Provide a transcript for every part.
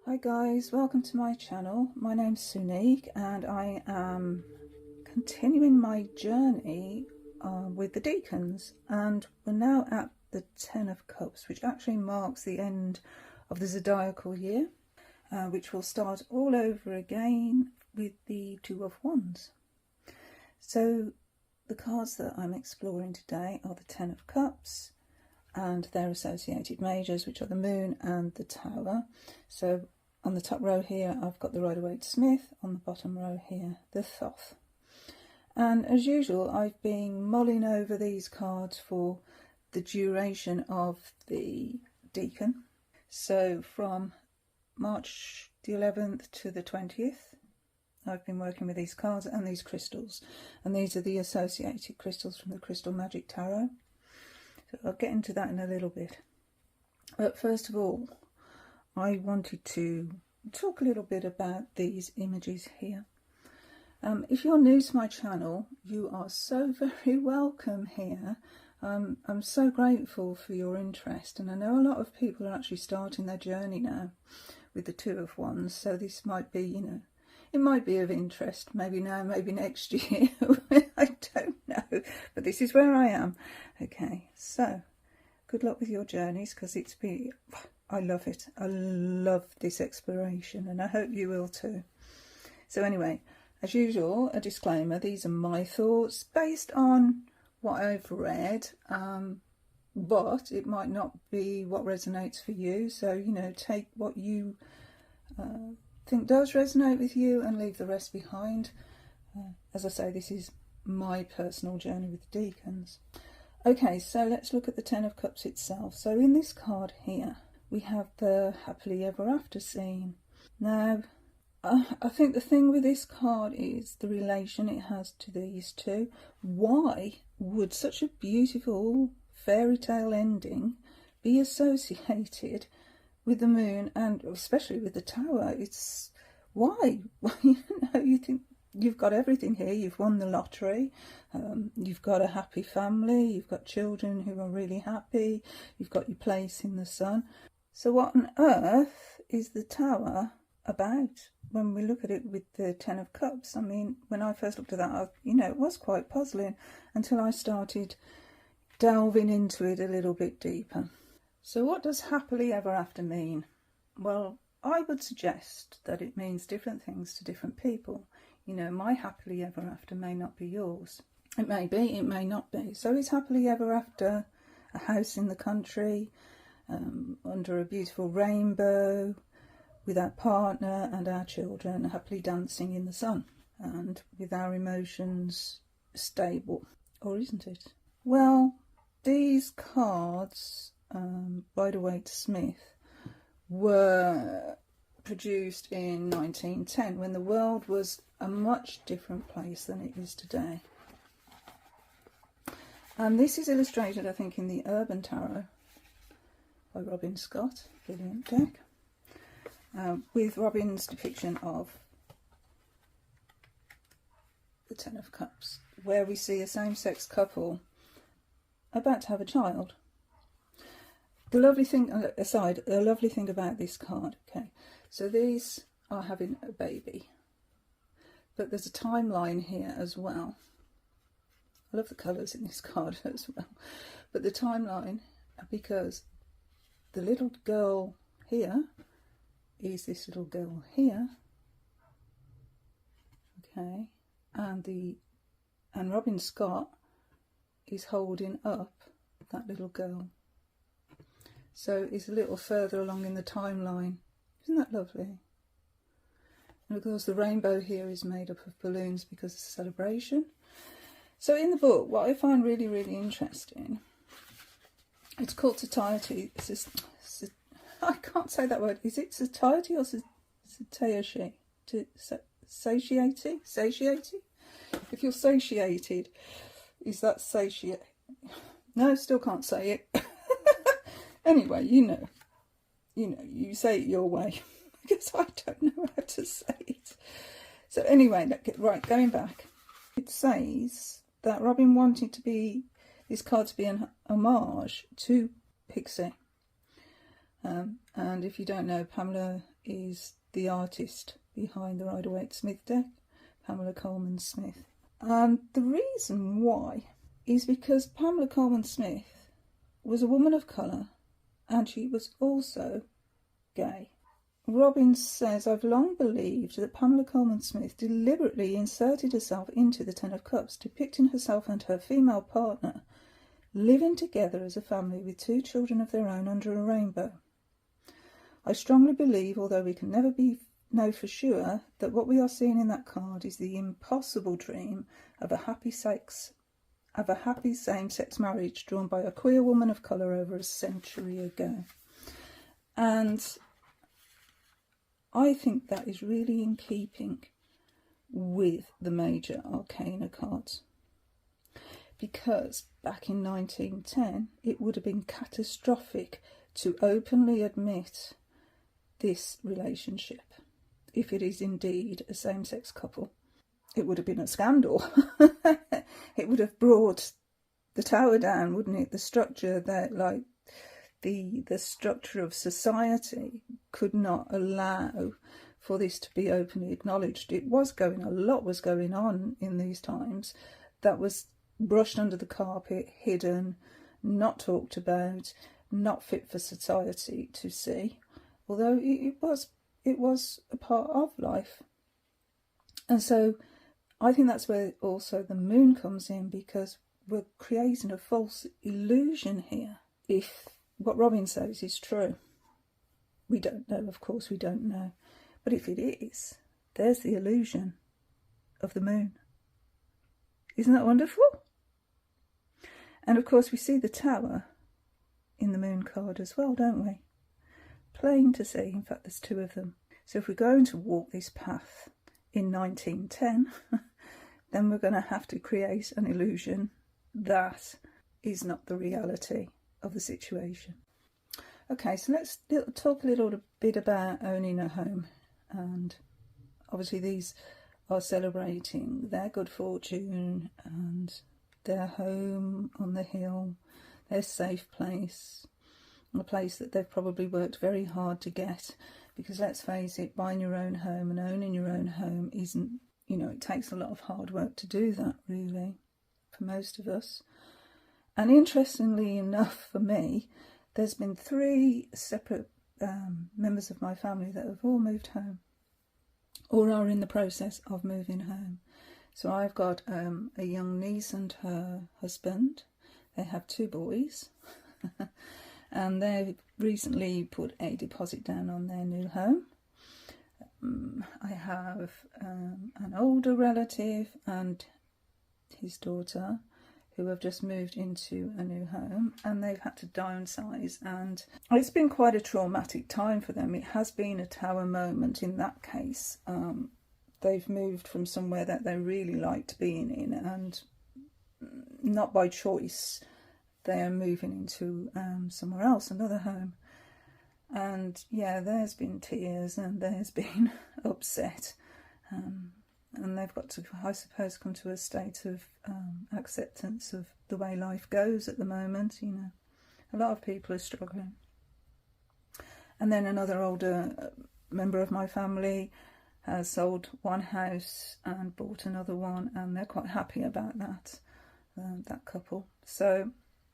Hi guys, welcome to my channel. My name's Sunique and I am continuing my journey with the Decans, and we're now at the Ten of Cups, which actually marks the end of the zodiacal year, which will start all over again with the Two of Wands. So the cards that I'm exploring today are the Ten of Cups and their associated majors, which are the Moon and the Tower. So on the top row here I've got the Rider-Waite-Smith, on the bottom row here the Thoth. And as usual, I've been mulling over these cards for the duration of the Decan. So from March the 11th to the 20th, I've been working with these cards and these crystals. And these are the associated crystals from the Crystal Magic Tarot. So I'll get into that in a little bit. But first of all, I wanted to talk a little bit about these images here. If you're new to my channel, you are so very welcome here. I'm so grateful for your interest, and I know a lot of people are actually starting their journey now with the Two of Wands, so this might be, you know, it might be of interest, maybe now, maybe next year, I don't know, but this is where I am. Okay, so good luck with your journeys, because I love it. I love this exploration, and I hope you will too. So anyway, as usual, a disclaimer, these are my thoughts based on what I've read, but it might not be what resonates for you. So, you know, take what you think does resonate with you and leave the rest behind. As I say, this is my personal journey with the Decans. Okay, so let's look at the Ten of Cups itself. So in this card here, we have the happily ever after scene. Now, I think the thing with this card is the relation it has to these two. Why would such a beautiful fairy tale ending be associated with the Moon and especially with the Tower? It's why? You know, you think you've got everything here. You've won the lottery. You've got a happy family. You've got children who are really happy. You've got your place in the sun. So what on earth is the Tower about when we look at it with the Ten of Cups? I mean, when I first looked at that, it was quite puzzling until I started delving into it a little bit deeper. So what does happily ever after mean? Well, I would suggest that it means different things to different people. You know, my happily ever after may not be yours. It may be, it may not be. So is happily ever after a house in the country, under a beautiful rainbow, with our partner and our children happily dancing in the sun, and with our emotions stable, or isn't it? Well, these cards, Rider-Waite-Smith, were produced in 1910, when the world was a much different place than it is today. And this is illustrated, I think, in the Urban Tarot by Robin Scott, brilliant deck. With Robin's depiction of the Ten of Cups, where we see a same-sex couple about to have a child. The lovely thing, aside, the lovely thing about this card, okay, so these are having a baby, but there's a timeline here as well. I love the colours in this card as well, but the timeline, because the little girl here is this little girl here, okay, and Robin Scott is holding up that little girl, so it's a little further along in the timeline. Isn't that lovely? And of course the rainbow here is made up of balloons because it's a celebration. So in the book, what I find really, really interesting, it's called Satiety. I can't say that word. Is it satiety or satiety? Satiety? Satiety? If you're satiated, is that satiate? No, still can't say it. Anyway, you say it your way, because I don't know how to say it. So anyway, right, going back, it says that Robin wanted this card to be an homage to Pixie. And if you don't know, Pamela is the artist behind the Rider-Waite-Smith deck, Pamela Coleman-Smith. The reason why is because Pamela Coleman-Smith was a woman of colour and she was also gay. Robbins says, I've long believed that Pamela Coleman-Smith deliberately inserted herself into the Ten of Cups, depicting herself and her female partner living together as a family with 2 children of their own under a rainbow. I strongly believe, although we can never know for sure, that what we are seeing in that card is the impossible dream of a happy same-sex marriage drawn by a queer woman of colour over a century ago. And I think that is really in keeping with the major arcana cards, because back in 1910 it would have been catastrophic to openly admit this relationship. If it is indeed a same-sex couple, it would have been a scandal. It would have brought the tower down, wouldn't it? The structure that, like, the structure of society could not allow for this to be openly acknowledged. A lot was going on in these times that was brushed under the carpet, hidden, not talked about, not fit for society to see, although it was a part of life. And so I think that's where also the moon comes in, because we're creating a false illusion here. If what Robin says is true, we don't know, of course we don't know, but if it is, there's the illusion of the moon. Isn't that wonderful? And of course we see the tower in the moon card as well, don't we? Plain to see. In fact, there's 2 of them. So if we're going to walk this path in 1910, then we're going to have to create an illusion that is not the reality of the situation. Okay, so let's talk a little bit about owning a home. And obviously these are celebrating their good fortune and their home on the hill, their safe place, a place that they've probably worked very hard to get, because let's face it, buying your own home and owning your own home isn't, it takes a lot of hard work to do that, really, for most of us. And interestingly enough for me, there's been 3 separate members of my family that have all moved home or are in the process of moving home. So I've got a young niece and her husband. They have 2 boys. And they've recently put a deposit down on their new home. I have an older relative and his daughter who have just moved into a new home, and they've had to downsize, and it's been quite a traumatic time for them. It has been a tower moment in that case. They've moved from somewhere that they really liked being in, and not by choice. They are moving into somewhere else, another home. And yeah, there's been tears and there's been upset. And they've got to, I suppose, come to a state of acceptance of the way life goes at the moment. A lot of people are struggling. And then another older member of my family has sold one house and bought another one, and they're quite happy about that, that couple. So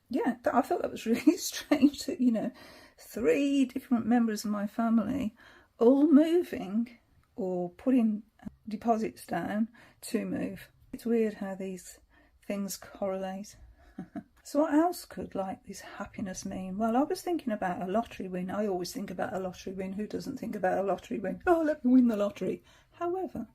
yeah, I thought that was really strange that, 3 different members of my family all moving or putting deposits down to move. It's weird how these things correlate. So what else could this happiness mean? Well, I was thinking about a lottery win. I always think about a lottery win. Who doesn't think about a lottery win? Oh, let me win the lottery. However,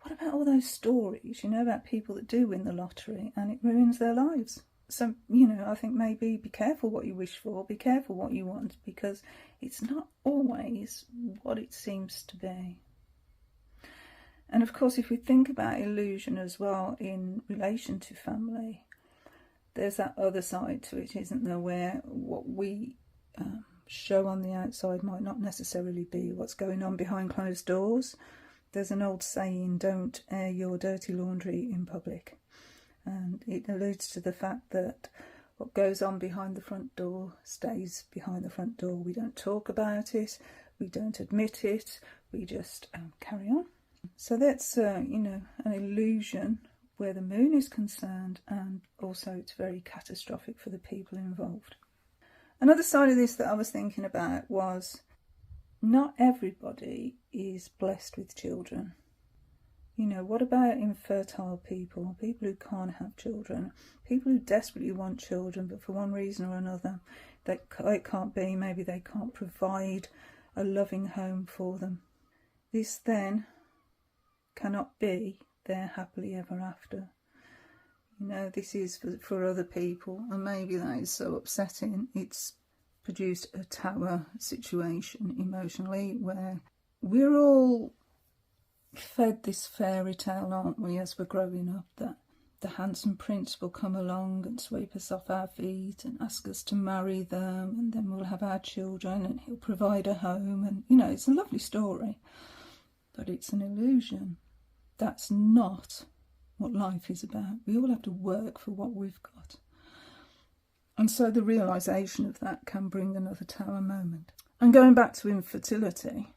what about all those stories, about people that do win the lottery and it ruins their lives? So, I think maybe be careful what you wish for, be careful what you want, because it's not always what it seems to be. And of course, if we think about illusion as well in relation to family, there's that other side to it, isn't there, where what we show on the outside might not necessarily be what's going on behind closed doors. There's an old saying, don't air your dirty laundry in public. And it alludes to the fact that what goes on behind the front door stays behind the front door. We don't talk about it, we don't admit it, we just carry on. So that's, you know, an illusion where the moon is concerned, and also it's very catastrophic for the people involved. Another side of this that I was thinking about was not everybody is blessed with children. You know, what about infertile people, people who can't have children, people who desperately want children but for one reason or another it can't be, maybe they can't provide a loving home for them. This then cannot be their happily ever after. You know, this is for other people, and maybe that is so upsetting. It's produced a tower situation emotionally where we're all fed this fairy tale, aren't we, as we're growing up, that the handsome prince will come along and sweep us off our feet and ask us to marry them, and then we'll have our children and he'll provide a home. And, you know, it's a lovely story, but it's an illusion. That's not what life is about. We all have to work for what we've got. And so the realisation of that can bring another tower moment. And going back to infertility,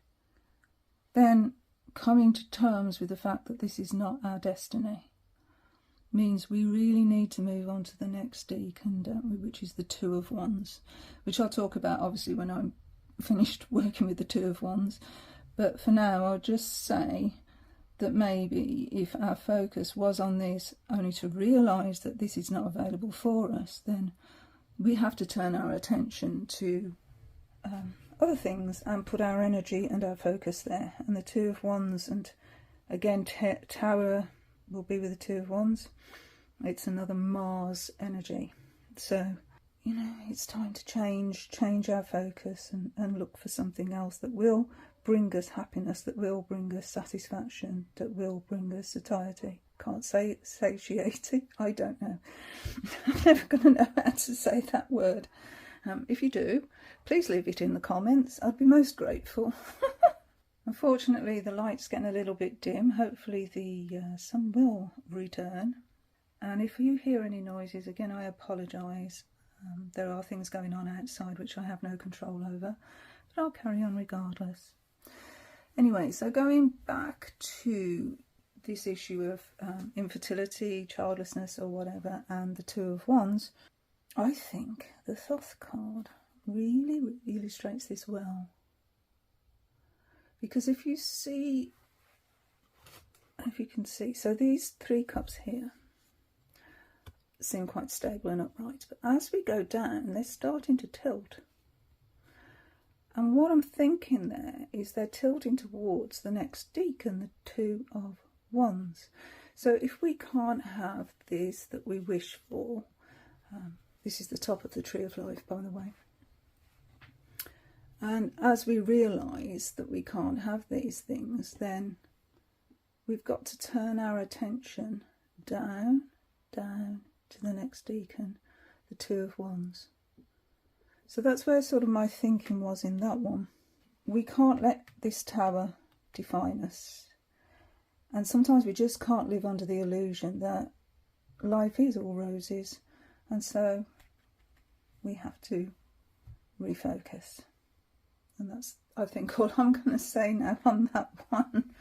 then coming to terms with the fact that this is not our destiny means we really need to move on to the next decan, don't we, which is the Two of Wands, which I'll talk about obviously when I'm finished working with the Two of Wands. But for now, I'll just say that maybe if our focus was on this only to realise that this is not available for us, then we have to turn our attention to other things and put our energy and our focus there. And the Two of Wands, and again Tower will be with the Two of Wands. It's another Mars energy. So, you know, it's time to change our focus and look for something else that will bring us happiness, that will bring us satisfaction, that will bring us satiety. Can't say satiety, I don't know. I'm never going to know how to say that word. If you do, please leave it in the comments. I'd be most grateful. Unfortunately, the light's getting a little bit dim. Hopefully the sun will return. And if you hear any noises, again, I apologise. There are things going on outside which I have no control over, but I'll carry on regardless. Anyway, so going back to this issue of infertility, childlessness or whatever, and the Two of Wands, I think the Thoth card really illustrates this well. Because if you can see, so these three cups here seem quite stable and upright, but as we go down, they're starting to tilt. And what I'm thinking there is they're tilting towards the next decan, the Two of Wands. So if we can't have this that we wish for, this is the top of the tree of life, by the way. And as we realise that we can't have these things, then we've got to turn our attention down to the next decan, the Two of Wands. So that's where sort of my thinking was in that one. We can't let this tower define us. And sometimes we just can't live under the illusion that life is all roses. And so we have to refocus. And that's, I think, all I'm going to say now on that one.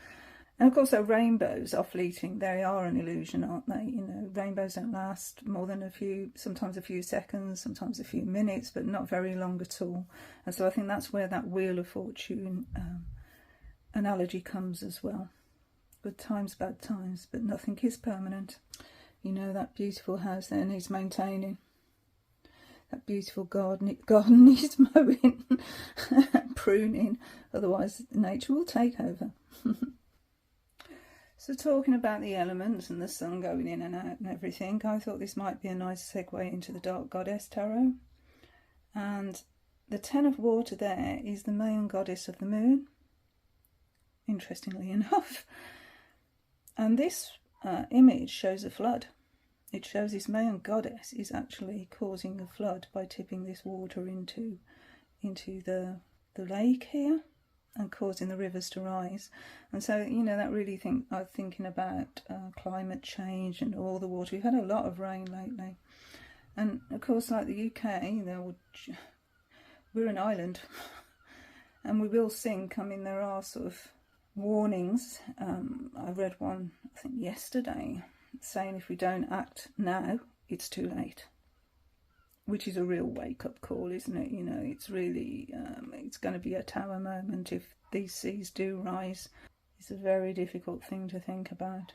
And of course, our rainbows are fleeting. They are an illusion, aren't they? You know, rainbows don't last more than sometimes a few seconds, sometimes a few minutes, but not very long at all. And so I think that's where that Wheel of Fortune analogy comes as well. Good times, bad times, but nothing is permanent. You know, that beautiful house there needs maintaining. That beautiful garden needs mowing, pruning, otherwise nature will take over. So talking about the elements and the sun going in and out and everything, I thought this might be a nice segue into the Dark Goddess Tarot. And the Ten of Water there is the male goddess of the moon, interestingly enough. And this image shows a flood. It shows this male goddess is actually causing a flood by tipping this water into the lake here and causing the rivers to rise. And so, you know, that really I'm thinking about climate change and all the water. We've had a lot of rain lately. And of course, like the UK, we're an island. And we will sink. I mean, there are sort of warnings. I read one, I think yesterday, saying if we don't act now, it's too late. Which is a real wake-up call, isn't it? You know, it's really, it's going to be a tower moment if these seas do rise. It's a very difficult thing to think about.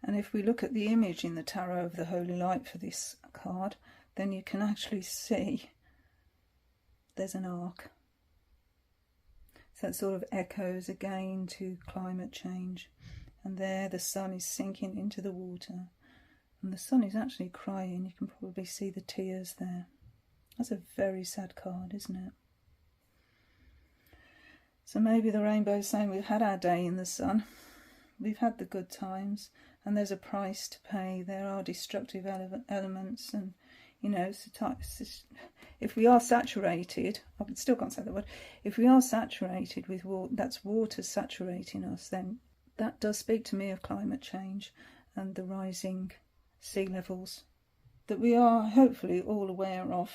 And if we look at the image in the tarot of the Holy Light for this card, then you can actually see there's an arc. So that sort of echoes again to climate change. And there the sun is sinking into the water. And the sun is actually crying. You can probably see the tears there. That's a very sad card, isn't it? So maybe the rainbow is saying we've had our day in the sun. We've had the good times. And there's a price to pay. There are destructive elements. And, you know, if we are saturated, I still can't say that word. If we are saturated with water, that's water saturating us, then that does speak to me of climate change and the rising sea levels that we are hopefully all aware of.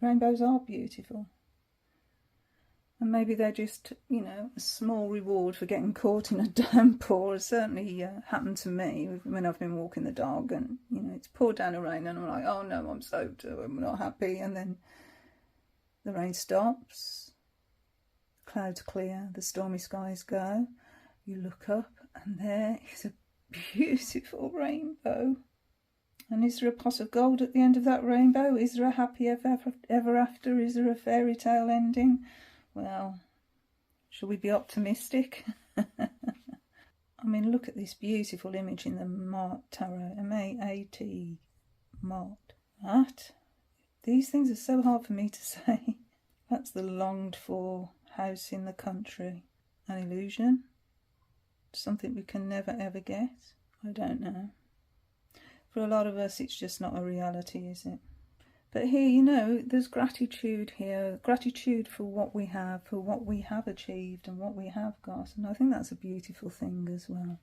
Rainbows are beautiful. And maybe they're just, you know, a small reward for getting caught in a downpour. It certainly happened to me when I've been walking the dog and, you know, it's poured down a rain and I'm like, oh no, I'm soaked, I'm not happy. And then the rain stops, clouds clear, the stormy skies go. You look up and there is a beautiful rainbow. And is there a pot of gold at the end of that rainbow? Is there a happy ever after? Is there a fairy tale ending? Well, shall we be optimistic? I mean, look at this beautiful image in the Mart Tarot. M-A-A-T, Mart. That? These things are so hard for me to say. That's the longed for house in the country. An illusion? Something we can never ever get? I don't know. For a lot of us, it's just not a reality, is it? But here, you know, there's gratitude here. Gratitude for what we have achieved and what we have got. And I think that's a beautiful thing as well.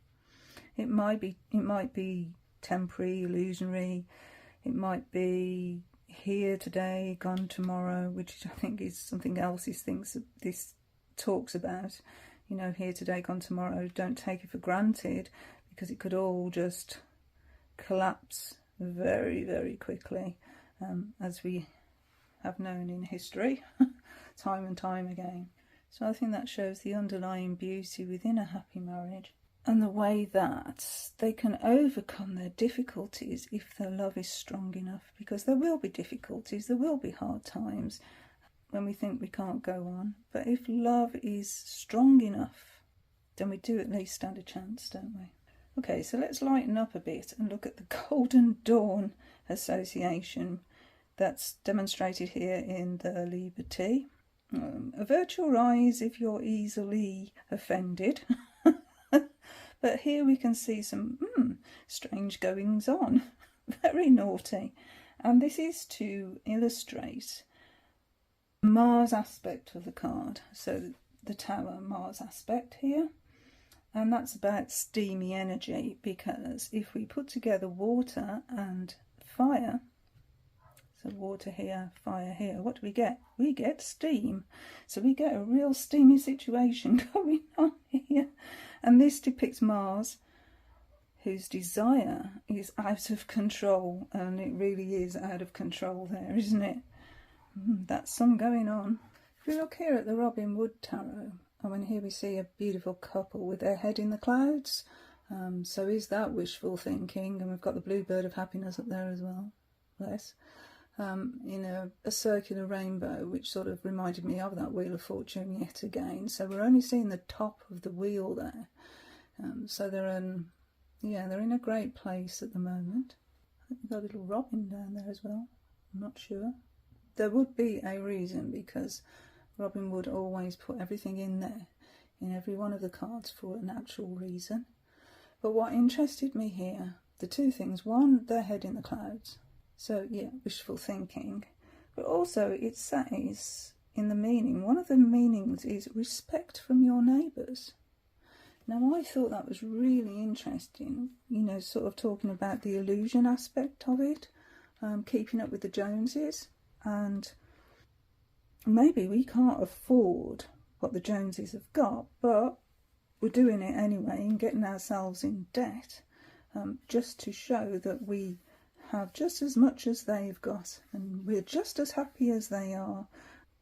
It might be temporary, illusionary. It might be here today, gone tomorrow, which I think is something else this talks about. You know, here today, gone tomorrow. Don't take it for granted, because it could all just collapse very, very quickly. As we have known in history, time and time again. So I think that shows the underlying beauty within a happy marriage and the way that they can overcome their difficulties if their love is strong enough, because there will be difficulties, there will be hard times when we think we can't go on. But if love is strong enough, then we do at least stand a chance, don't we? Okay, so let's lighten up a bit and look at the Golden Dawn association that's demonstrated here in the Liber T. Avert your eyes if you're easily offended. But here we can see some strange goings on. Very naughty. And this is to illustrate Mars aspect of the card. So the Tower Mars aspect here. And that's about steamy energy, because if we put together water and fire, so water here, fire here, what do we get? We get steam. So we get a real steamy situation going on here. And this depicts Mars, whose desire is out of control. And it really is out of control there, isn't it? That's some going on. If we look here at the Robin Wood Tarot, and here we see a beautiful couple with their head in the clouds. So is that wishful thinking? And we've got the bluebird of happiness up there as well. Bless. In a circular rainbow, which sort of reminded me of that Wheel of Fortune yet again. So we're only seeing the top of the wheel there. So they're in a great place at the moment. I think we've got a little robin down there as well. I'm not sure. There would be a reason, because Robin would always put everything in there, in every one of the cards, for an actual reason. But what interested me here, the two things: one, their head in the clouds. So yeah, wishful thinking. But also it says in the meaning, one of the meanings is respect from your neighbours. Now I thought that was really interesting, you know, sort of talking about the illusion aspect of it, keeping up with the Joneses. And maybe we can't afford what the Joneses have got, but we're doing it anyway and getting ourselves in debt, just to show that we have just as much as they've got and we're just as happy as they are.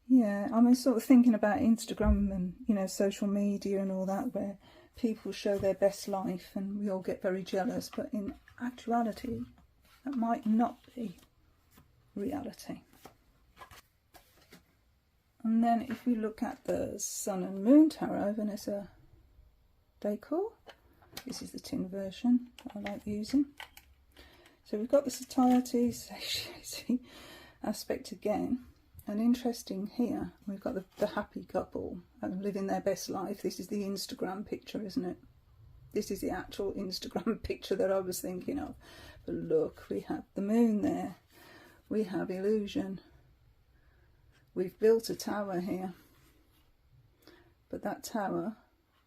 Yeah, I mean, sort of thinking about Instagram and, you know, social media and all that, where people show their best life and we all get very jealous, but in actuality that might not be reality. And then if we look at the Sun and Moon Tarot, Vanessa Decor, this is the tin version that I like using. So we've got the Satiety, Satiety aspect again. And interesting here, we've got the happy couple living their best life. This is the Instagram picture, isn't it? This is the actual Instagram picture that I was thinking of. But look, we have the moon there. We have illusion. We've built a tower here, but that tower,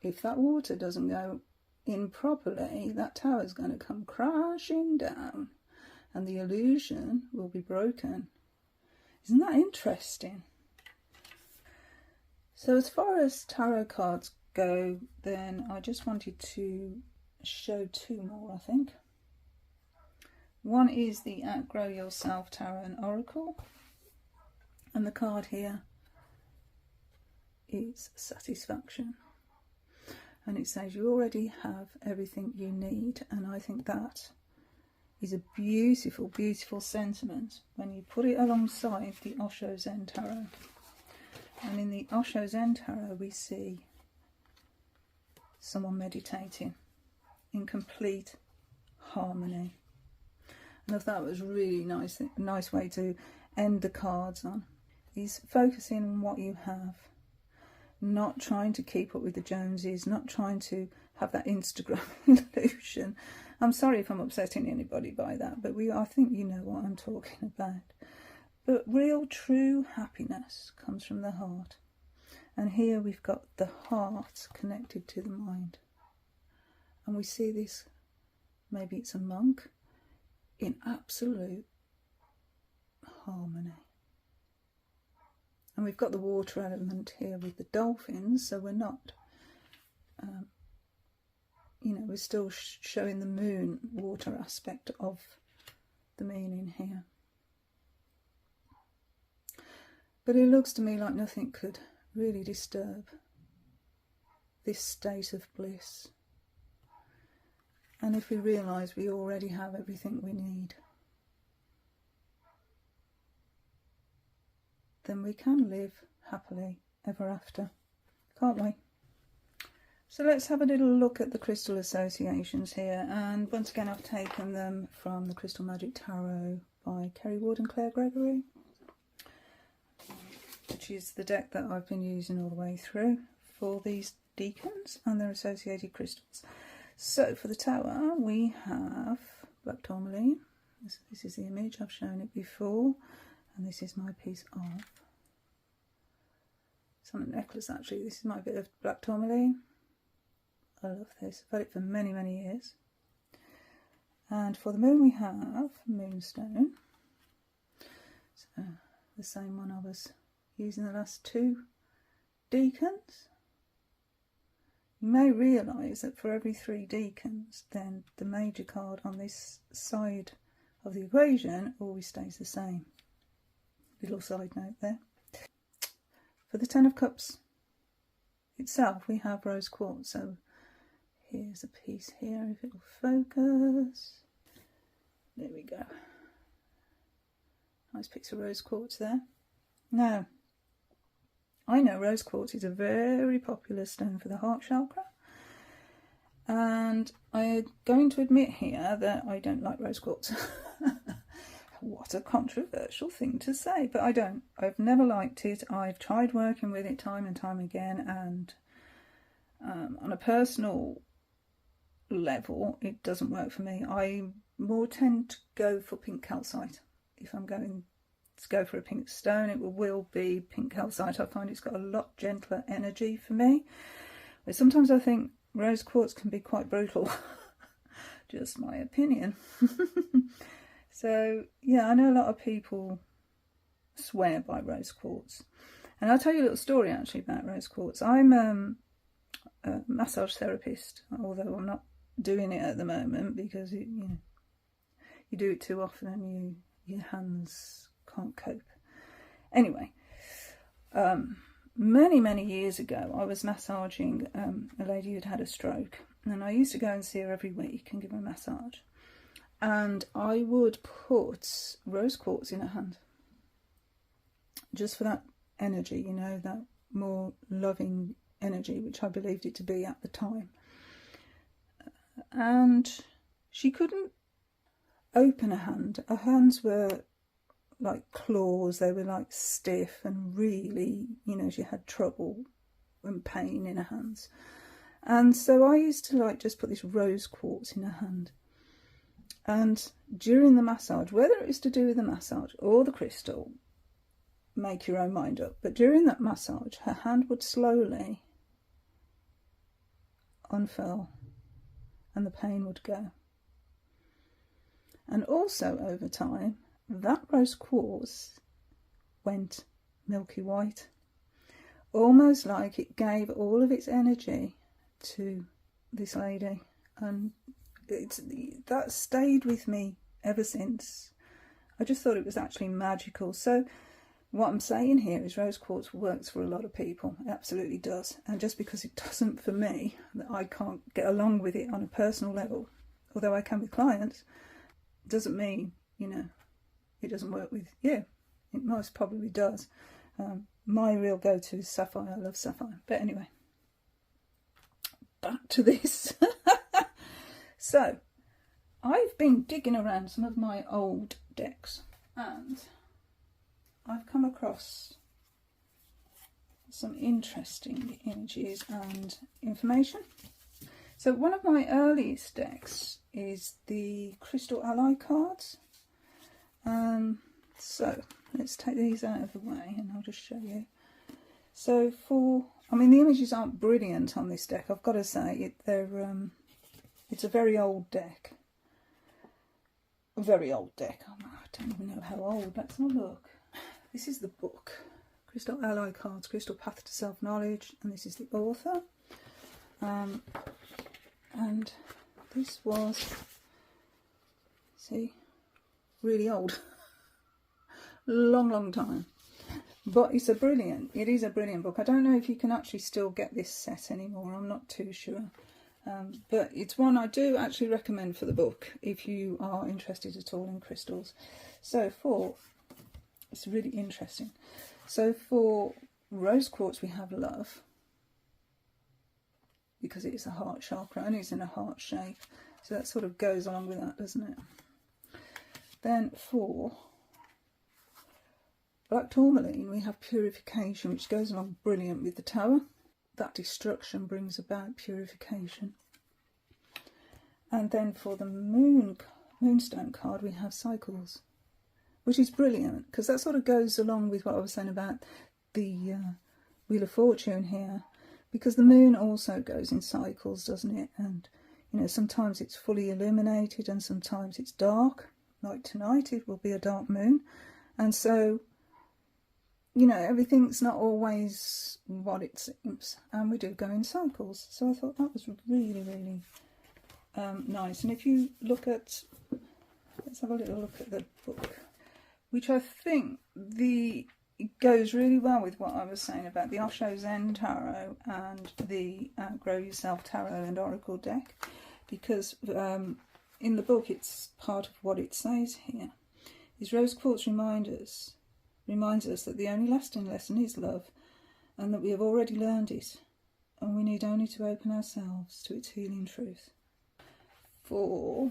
if that water doesn't go in properly, that tower is going to come crashing down and the illusion will be broken. Isn't that interesting? So as far as tarot cards go, then I just wanted to show two more, I think. One is the Outgrow Yourself Tarot and Oracle. And the card here is Satisfaction. And it says you already have everything you need. And I think that is a beautiful, beautiful sentiment when you put it alongside the Osho Zen Tarot. And in the Osho Zen Tarot we see someone meditating in complete harmony. And I thought it was really nice way to end the cards on. Is focusing on what you have, not trying to keep up with the Joneses, not trying to have that Instagram illusion. I'm sorry if I'm upsetting anybody by that, but I think you know what I'm talking about. But real true happiness comes from the heart. And here we've got the heart connected to the mind. And we see this, maybe it's a monk, in absolute harmony. And we've got the water element here with the dolphins, so we're not, you know, we're still showing the moon water aspect of the meaning here. But it looks to me like nothing could really disturb this state of bliss. And if we realise we already have everything we need, then we can live happily ever after, can't we? So let's have a little look at the crystal associations here. And once again, I've taken them from the Crystal Magic Tarot by Kerry Ward and Claire Gregory, which is the deck that I've been using all the way through for these decans and their associated crystals. So for the tower, we have black tourmaline. This is the image, I've shown it before. And this is my piece of, it's on a necklace actually, this is my bit of black tourmaline. I love this, I've had it for many, many years. And for the moon we have Moonstone. So the same one I was using the last two decans. You may realise that for every 3 decans, then the major card on this side of the equation always stays the same. Little side note there. For the Ten of Cups itself, we have rose quartz. So here's a piece here, if it'll focus. There we go. Nice piece of rose quartz there. Now, I know rose quartz is a very popular stone for the heart chakra. And I'm going to admit here that I don't like rose quartz. What a controversial thing to say, but I don't. I've never liked it. I've tried working with it time and time again, and on a personal level, it doesn't work for me. I more tend to go for pink calcite. If I'm going to go for a pink stone, it will be pink calcite. I find it's got a lot gentler energy for me. But sometimes I think rose quartz can be quite brutal. Just my opinion. So, yeah, I know a lot of people swear by rose quartz. And I'll tell you a little story actually about rose quartz. I'm a massage therapist, although I'm not doing it at the moment because you do it too often and your hands can't cope. Anyway, many years ago I was massaging a lady who'd had a stroke, and I used to go and see her every week and give her a massage, and I would put rose quartz in her hand just for that energy, you know, that more loving energy, which I believed it to be at the time. And she couldn't open her hand. Her hands were like claws, they were like stiff and really, you know, she had trouble and pain in her hands. And so I used to like just put this rose quartz in her hand. And during the massage, whether it was to do with the massage or the crystal, make your own mind up, but during that massage her hand would slowly unfurl and the pain would go. And also over time that rose quartz went milky white, almost like it gave all of its energy to this lady, and that stayed with me ever since. I just thought it was actually magical. So what I'm saying here is rose quartz works for a lot of people. It absolutely does. And just because it doesn't for me, that I can't get along with it on a personal level, although I can with clients, doesn't mean, you know, it doesn't work with you. It most probably does. My real go-to is sapphire. I love sapphire. But anyway, back to this. So, I've been digging around some of my old decks and I've come across some interesting images and information. So one of my earliest decks is the Crystal Ally cards. So let's take these out of the way and I'll just show you. So I mean the images aren't brilliant on this deck, I've got to say. It's a very old deck. A very old deck. I don't even know how old. Let's have a look. This is the book, Crystal Ally Cards, Crystal Path to Self-Knowledge, and this is the author. And this was, see, really old. Long time. But it is a brilliant book. I don't know if you can actually still get this set anymore. I'm not too sure. But it's one I do actually recommend for the book if you are interested at all in crystals. So it's really interesting. So for rose quartz we have love, because it is a heart chakra and it's in a heart shape. So that sort of goes along with that, doesn't it? Then for black tourmaline we have purification, which goes along brilliant with the tower. That destruction brings about purification. And then for the Moonstone card we have cycles, which is brilliant because that sort of goes along with what I was saying about the Wheel of Fortune here, because the moon also goes in cycles, doesn't it? And you know, sometimes it's fully illuminated and sometimes it's dark. Like tonight it will be a dark moon, and so you know, everything's not always what it seems, and we do go in cycles. So I thought that was really nice. And if you look at, let's have a little look at the book, which I think it goes really well with what I was saying about the Osho Zen Tarot and the Grow Yourself Tarot and Oracle deck, because in the book it's part of what it says here is rose quartz reminds us that the only lasting lesson is love, and that we have already learned it, and we need only to open ourselves to its healing truth. For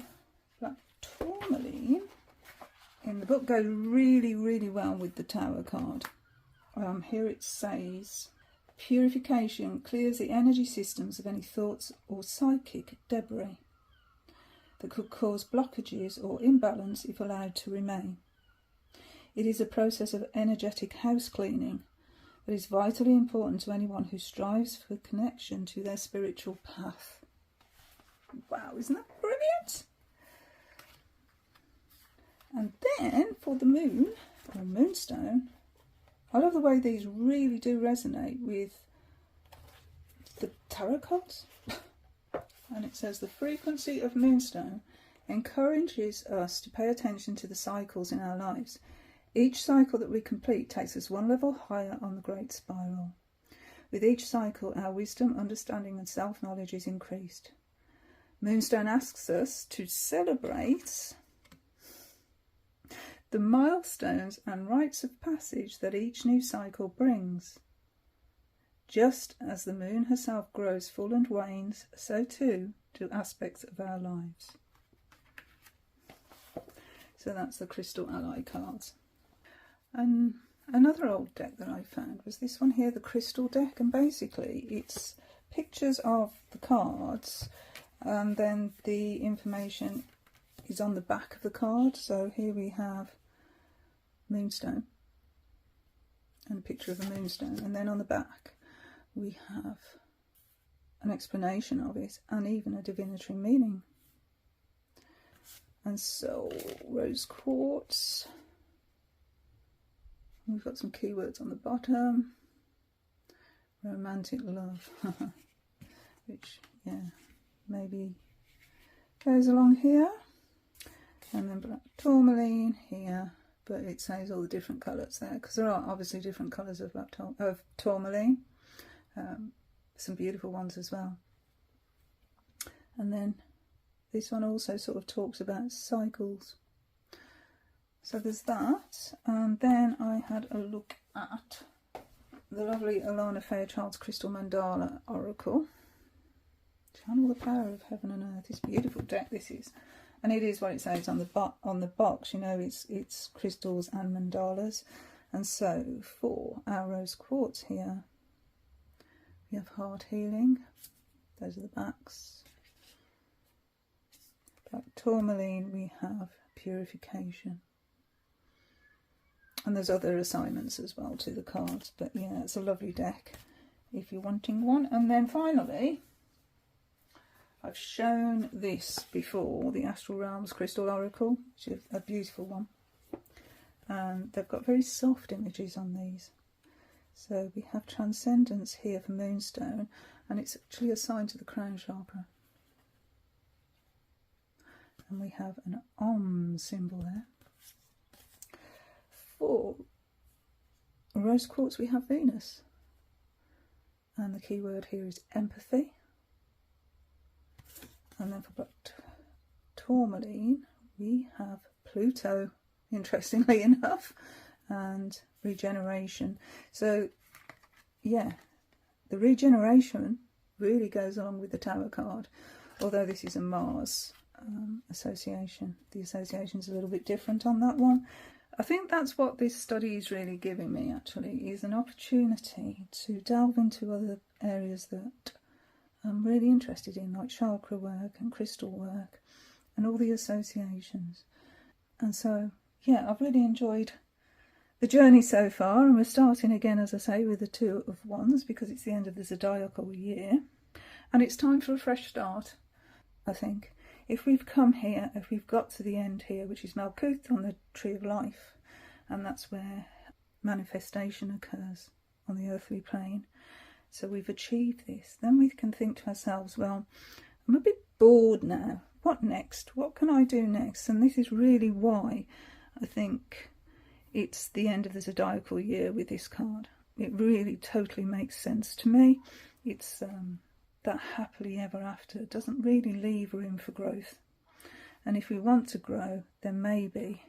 black tourmaline, in the book, goes really well with the Tower card. Here it says, purification clears the energy systems of any thoughts or psychic debris that could cause blockages or imbalance if allowed to remain. It is a process of energetic house cleaning that is vitally important to anyone who strives for connection to their spiritual path. Wow, isn't that brilliant? And then for the moon, or Moonstone, I love the way these really do resonate with the tarot cards. And it says the frequency of Moonstone encourages us to pay attention to the cycles in our lives. Each cycle that we complete takes us one level higher on the great spiral. With each cycle, our wisdom, understanding and self-knowledge is increased. Moonstone asks us to celebrate the milestones and rites of passage that each new cycle brings. Just as the moon herself grows full and wanes, so too do aspects of our lives. So that's the Crystal Ally cards. And another old deck that I found was this one here, the Crystal deck, and basically it's pictures of the cards and then the information is on the back of the card. So here we have Moonstone and a picture of a moonstone, and then on the back we have an explanation of it and even a divinatory meaning. And so rose quartz, we've got some keywords on the bottom. Romantic love, which, yeah, maybe goes along here. And then black tourmaline here, but it says all the different colours there, because there are obviously different colours of tourmaline. Some beautiful ones as well. And then this one also sort of talks about cycles. So there's that. And then I had a look at the lovely Alana Fairchild's Crystal Mandala Oracle. Channel the power of heaven and earth. This beautiful deck this is. And it is what it says on the box, you know, it's crystals and mandalas. And so for our rose quartz here, we have heart healing. Those are the backs. Black tourmaline, we have purification. And there's other assignments as well to the cards. But yeah, it's a lovely deck if you're wanting one. And then finally, I've shown this before, the Astral Realms Crystal Oracle, which is a beautiful one. And they've got very soft images on these. So we have Transcendence here for Moonstone, and it's actually assigned to the crown chakra. And we have an Om symbol there. For rose quartz we have Venus. And the key word here is empathy. And then for black tourmaline we have Pluto, interestingly enough, and regeneration. So yeah, the regeneration really goes along with the tarot card, although this is a Mars association. The association is a little bit different on that one. I think that's what this study is really giving me, actually, is an opportunity to delve into other areas that I'm really interested in, like chakra work and crystal work and all the associations. And so, yeah, I've really enjoyed the journey so far, and we're starting again, as I say, with the Two of Wands because it's the end of the zodiacal year, and it's time for a fresh start, I think. If we've come here, if we've got to the end here, which is Malkuth on the Tree of Life, and that's where manifestation occurs on the earthly plane, so we've achieved this, then we can think to ourselves, well, I'm a bit bored now. What next? What can I do next? And this is really why I think it's the end of the zodiacal year with this card. It really totally makes sense to me. It's that happily ever after. It doesn't really leave room for growth. And if we want to grow, then maybe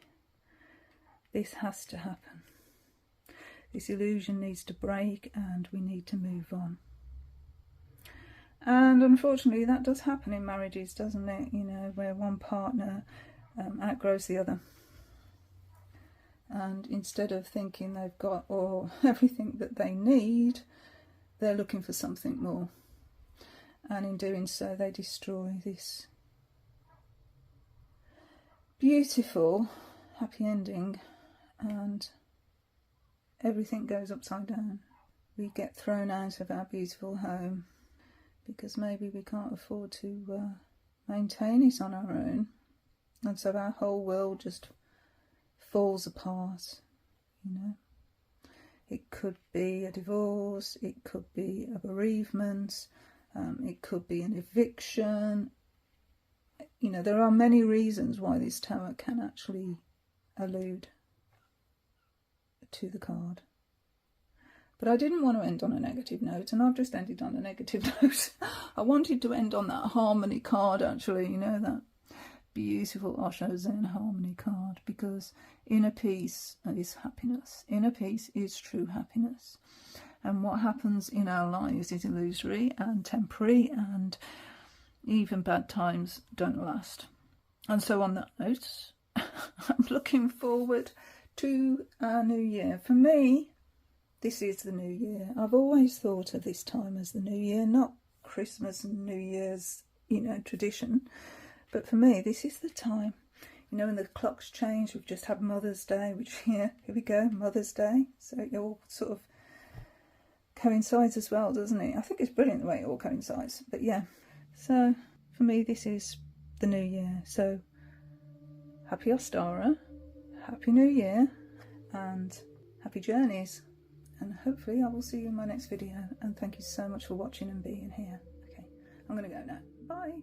this has to happen. This illusion needs to break and we need to move on. And unfortunately that does happen in marriages, doesn't it? You know, where one partner outgrows the other. And instead of thinking they've got everything that they need, they're looking for something more. And in doing so, they destroy this beautiful, happy ending, and everything goes upside down. We get thrown out of our beautiful home because maybe we can't afford to maintain it on our own. And so our whole world just falls apart, you know. It could be a divorce, it could be a bereavement, it could be an eviction. You know, there are many reasons why this tarot can actually allude to the card. But I didn't want to end on a negative note, and I've just ended on a negative note. I wanted to end on that harmony card, actually, you know, that beautiful Osho Zen harmony card, because inner peace is happiness. Inner peace is true happiness. And what happens in our lives is illusory and temporary, and even bad times don't last. And so on that note, I'm looking forward to our new year. For me, this is the new year. I've always thought of this time as the new year, not Christmas and New Year's, you know, tradition. But for me, this is the time. You know, when the clocks change, we've just had Mother's Day, which, here we go, Mother's Day. So it all sort of coincides as well, doesn't it? I think it's brilliant the way it all coincides. But yeah, so for me, this is the new year. So happy Ostara, happy New Year, and happy journeys. And hopefully I will see you in my next video. And thank you so much for watching and being here. Okay, I'm going to go now. Bye.